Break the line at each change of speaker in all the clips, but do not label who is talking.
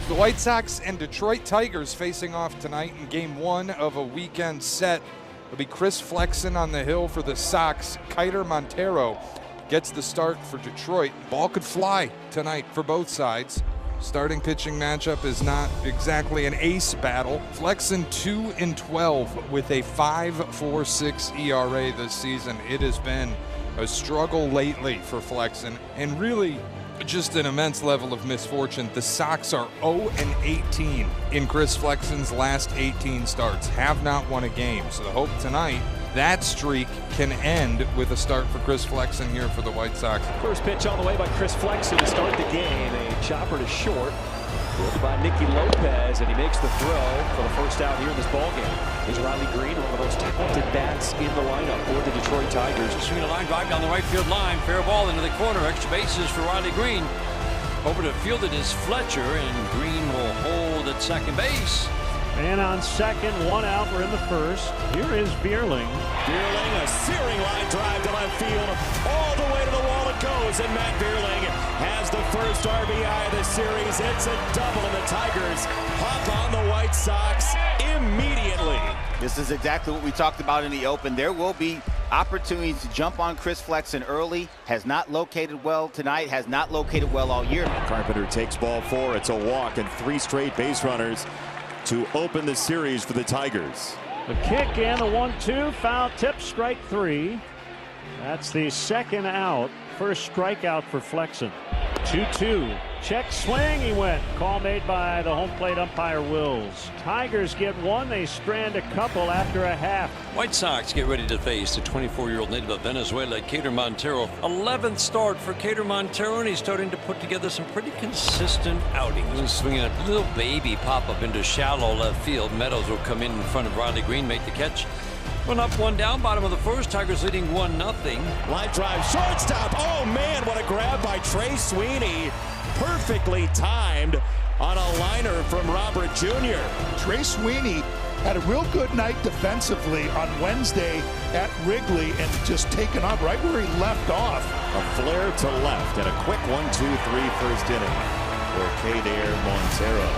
The White Sox and Detroit Tigers facing off tonight in game one of a weekend set. It'll be Chris Flexen on the hill for the Sox. Keider Montero gets the start for Detroit. Ball could fly tonight for both sides. Starting pitching matchup is not exactly an ace battle. Flexen 2-12 with a 5.46 ERA this season. It has been a struggle lately for Flexen, and really just an immense level of misfortune. The Sox are 0-18 in Chris Flexen's last 18 starts, have not won a game. So the hope tonight that streak can end with a start for Chris Flexen here for the White Sox.
First pitch on the way by Chris Flexen to start the game. A chopper to short. Fielded by Nicky Lopez, and he makes the throw for the first out here in this ballgame. Here's Riley Green, one of the most talented bats in the lineup for the Detroit Tigers.
Swing a line drive down the right field line. Fair ball into the corner. Extra bases for Riley Green. Over to field it is Fletcher, and Green will hold at second base.
And on second, one out. We're in the first. Here is Bierling.
Bierling, a searing line drive to left field. All the way to the wall it goes, and Matt Bierling has the first RBI of the series. It's a double, and the Tigers hop on the White Sox immediately.
This is exactly what we talked about in the open. There will be opportunities to jump on Chris Flexen early. Has not located well tonight, has not located well all year.
Carpenter takes ball 4. It's a walk and 3 straight base runners to open the series for the Tigers.
The kick and the 1-2, foul tip, strike 3. That's the second out. First strikeout for Flexen. 2-2. Check swing, he went. Call made by the home plate umpire Wills. Tigers get one. They strand a couple after a half.
White Sox get ready to face the 24-year-old native of Venezuela, Keider Montero. 11th start for Keider Montero, and he's starting to put together some pretty consistent outings. He's swinging a little baby pop-up into shallow left field. Meadows will come in front of Riley Green, make the catch. One up, one down, bottom of the first. Tigers leading 1-0.
Line drive, shortstop. Oh, man, what a grab by Trey Sweeney. Perfectly timed on a liner from Robert Jr.
Trey Sweeney had a real good night defensively on Wednesday at Wrigley and just taken off right where he left off.
A flare to left and a quick 1-2-3 first inning for Keider Montero.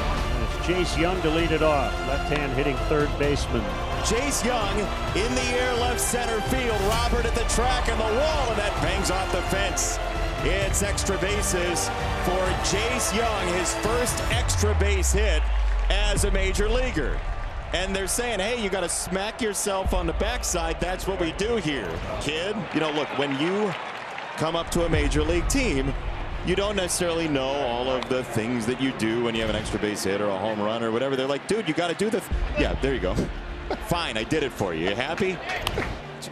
It's Jace Young to lead it off. Left-hand hitting third baseman.
Jace Young in the air, left center field. Robert at the track and the wall, and that bangs off the fence. It's extra bases for Jace Young, his first extra base hit as a major leaguer. And they're saying, hey, you got to smack yourself on the backside. That's what we do here, kid. You know, look, when you come up to a major league team, you don't necessarily know all of the things that you do when you have an extra base hit or a home run or whatever. They're like, dude, you got to do the yeah, there you go. Fine, I did it for you. You happy?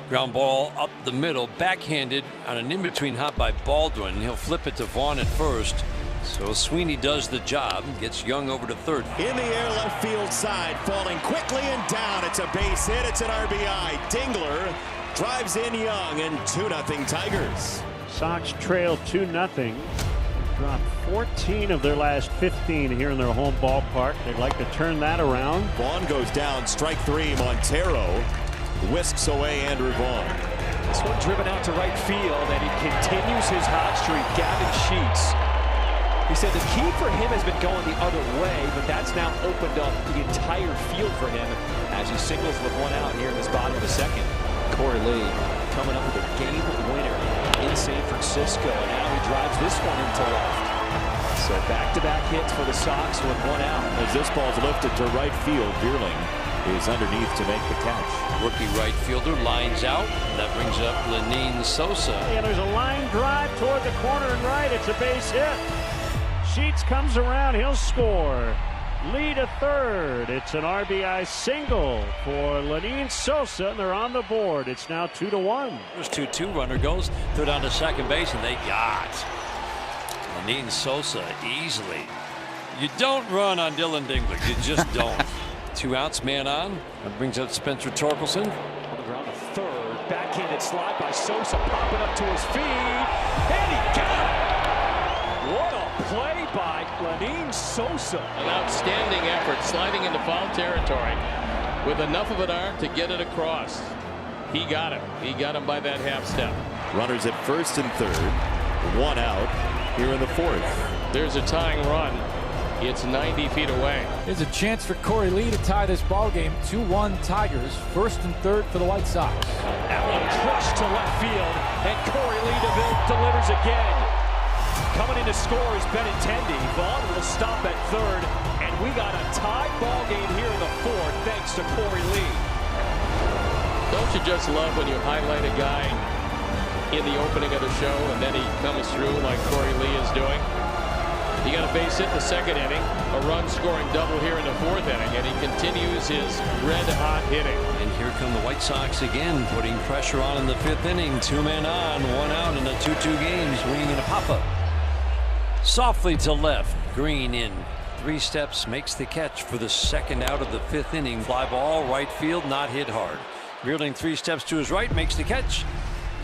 Ground ball up the middle, backhanded on an in-between hop by Baldwin. He'll flip it to Vaughn at first. So Sweeney does the job, gets Young over to third.
In the air, left field side, falling quickly and down. It's a base hit, it's an RBI. Dingler drives in Young, and 2-0 Tigers.
Sox trail 2-0. Dropped 14 of their last 15 here in their home ballpark. They'd like to turn that around.
Vaughn goes down, strike 3. Montero whisks away Andrew Vaughn.
This one driven out to right field, and he continues his hot streak. Gavin Sheets. He said the key for him has been going the other way, but that's now opened up the entire field for him as he singles with one out here in this bottom of the second. Corey Lee coming up with a game winner in San Francisco, and now he drives this one into left. So back-to-back hits for the Sox with one out.
As this ball's lifted to right field, Bierling is underneath to make the catch.
Rookie right fielder lines out. That brings up Lenine Sosa.
And there's a line drive toward the corner and right. It's a base hit. Sheets comes around. He'll score. Lead a third. It's an RBI single for Lenine Sosa, and they're on the board. It's now 2-1.
There's 2-2. Runner goes, throw down to second base, and they got Lenine Sosa easily. You don't run on Dylan Dingler. You just don't. 2 outs, man on. That brings up Spencer Torkelson.
On the ground, a third. Backhanded slide by Sosa, popping up to his feet. And he got it! What a play by Lenine Sosa.
An outstanding effort, sliding into foul territory with enough of an arm to get it across. He got him. He got him by that half step.
Runners at first and third. 1 out here in the fourth.
There's a tying run It's 90 feet away.
There's a chance for Corey Lee to tie this ball game. 2-1 Tigers. First and third for the White Sox.
Allen crushed to left field, and Corey Lee delivers again. Coming in to score is Benintendi. Vaughn will stop at third, and we got a tied ball game here in the fourth thanks to Corey Lee.
Don't you just love when you highlight a guy in the opening of the show and then he comes through like Corey Lee is doing? He got a base hit in the second inning, a run-scoring double here in the fourth inning, and he continues his red-hot hitting.
And here come the White Sox again, putting pressure on in the fifth inning. 2 men on, 1 out in a 2-2 game, swinging in a pop-up. Softly to left, Green in 3 steps, makes the catch for the second out of the fifth inning. Fly ball, right field, not hit hard. Reeling 3 steps to his right, makes the catch.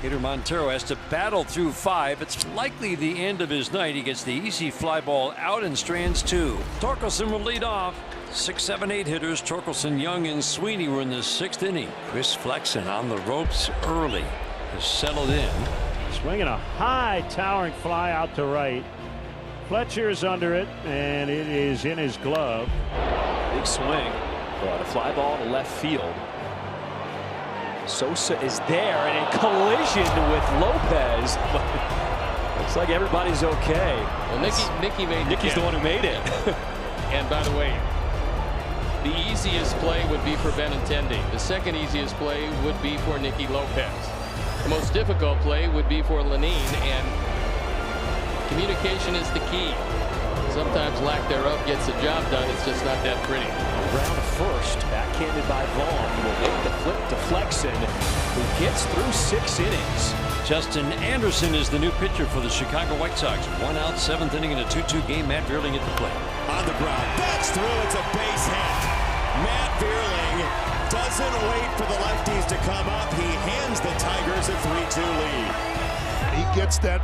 Keider Montero has to battle through 5. It's likely the end of his night. He gets the easy fly ball out and strands 2. Torkelson will lead off. 6, 7, 8 hitters. Torkelson, Young, and Sweeney were in the 6th inning. Chris Flexen on the ropes early has settled in.
Swinging a high towering fly out to right. Fletcher's under it, and it is in his glove.
Big swing. The fly ball to left field. Sosa is there, and in collision with Lopez. Looks like everybody's okay.
Well, Nickey's
the one who made it.
And by the way, the easiest play would be for Benintendi. The second easiest play would be for Nicky Lopez. The most difficult play would be for Lenine, and communication is the key. Sometimes lack thereof gets the job done. It's just not that pretty.
Brown to first, backhanded by Vaughn. He will make the flip to Flexen, who gets through 6 innings.
Justin Anderson is the new pitcher for the Chicago White Sox. 1 out, 7th inning in a 2-2 game. Matt Vierling at the plate.
On the ground, bats through. It's a base hit. Matt Vierling doesn't wait for the lefties to come up. He hands the Tigers a 3-2 lead.
He gets that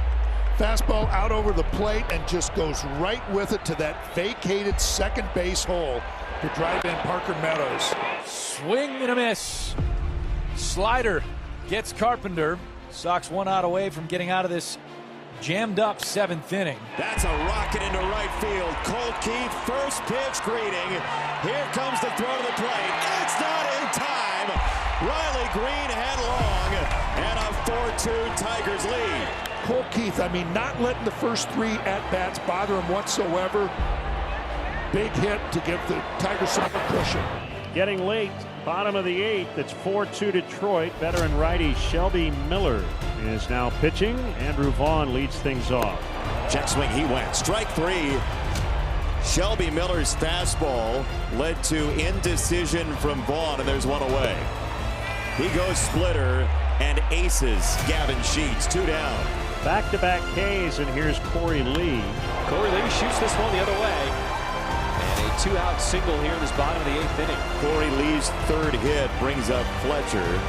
fastball out over the plate and just goes right with it to that vacated second base hole to drive in Parker Meadows.
Swing and a miss. Slider gets Carpenter. Sox 1 out away from getting out of this jammed up 7th inning.
That's a rocket into right field. Colt Keith, first pitch greeting. Here comes the throw to the plate. It's not in time. Riley Green headlong, and a 4-2 Tigers lead.
Colt Keith, I mean, not letting the first 3 at-bats bother him whatsoever. Big hit to give the Tigers some cushion.
Getting late, bottom of the 8th. It's 4-2 Detroit. Veteran righty Shelby Miller is now pitching. Andrew Vaughn leads things off.
Check swing, he went. Strike 3. Shelby Miller's fastball led to indecision from Vaughn, and there's 1 away. He goes splitter and aces Gavin Sheets. 2 down.
Back-to-back Ks, and here's Corey Lee.
Corey Lee shoots this one the other way. And a 2-out single here in this bottom of the 8th inning.
Corey Lee's 3rd hit brings up Fletcher,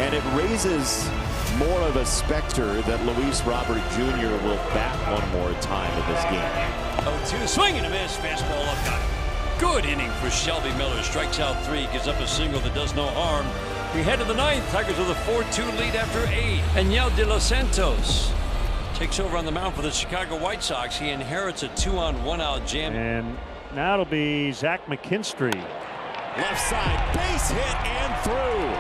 and it raises more of a specter that Luis Robert Jr. will bat 1 more time in this game.
0-2, swing and a miss, fastball up, got it. Good inning for Shelby Miller. Strikes out 3, gives up a single that does no harm. We head to the 9th. Tigers with a 4-2 lead after 8. And Yel De Los Santos takes over on the mound for the Chicago White Sox. He inherits a 2-on-1 out jam.
And now it'll be Zach McKinstry.
Left side, base hit and through.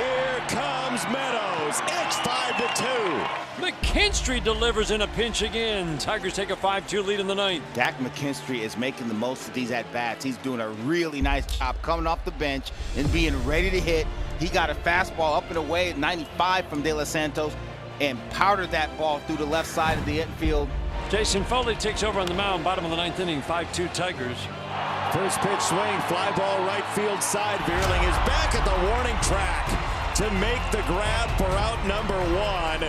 Here comes Meadows. It's 5-2.
McKinstry delivers in a pinch again. Tigers take a 5-2 lead in the 9th.
Dak McKinstry is making the most of these at-bats. He's doing a really nice job coming off the bench and being ready to hit. He got a fastball up and away at 95 from De Los Santos and powdered that ball through the left side of the infield.
Jason Foley takes over on the mound, bottom of the 9th inning, 5-2 Tigers.
First pitch swing, fly ball right field side. Vierling is back at the warning track to make the grab for out number 1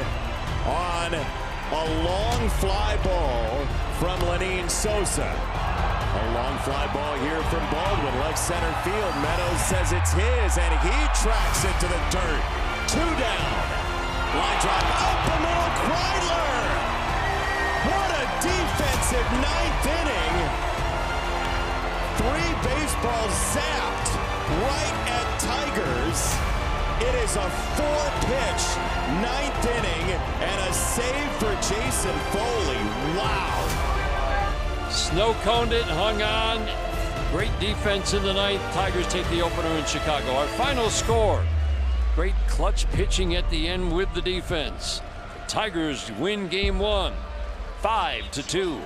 on a long fly ball from Lenine Sosa. A long fly ball here from Baldwin, left center field. Meadows says it's his, and he tracks it to the dirt. 2 down. Line drive up the middle, Kreidler. What a defensive 9th inning. 3 baseballs zapped right at Tigers. It is a 4-pitch 9th inning and a save for Jason Foley. Wow.
Snow coned it, hung on. Great defense in the ninth. Tigers take the opener in Chicago. Our final score. Great clutch pitching at the end with the defense. The Tigers win game 1, 5-2.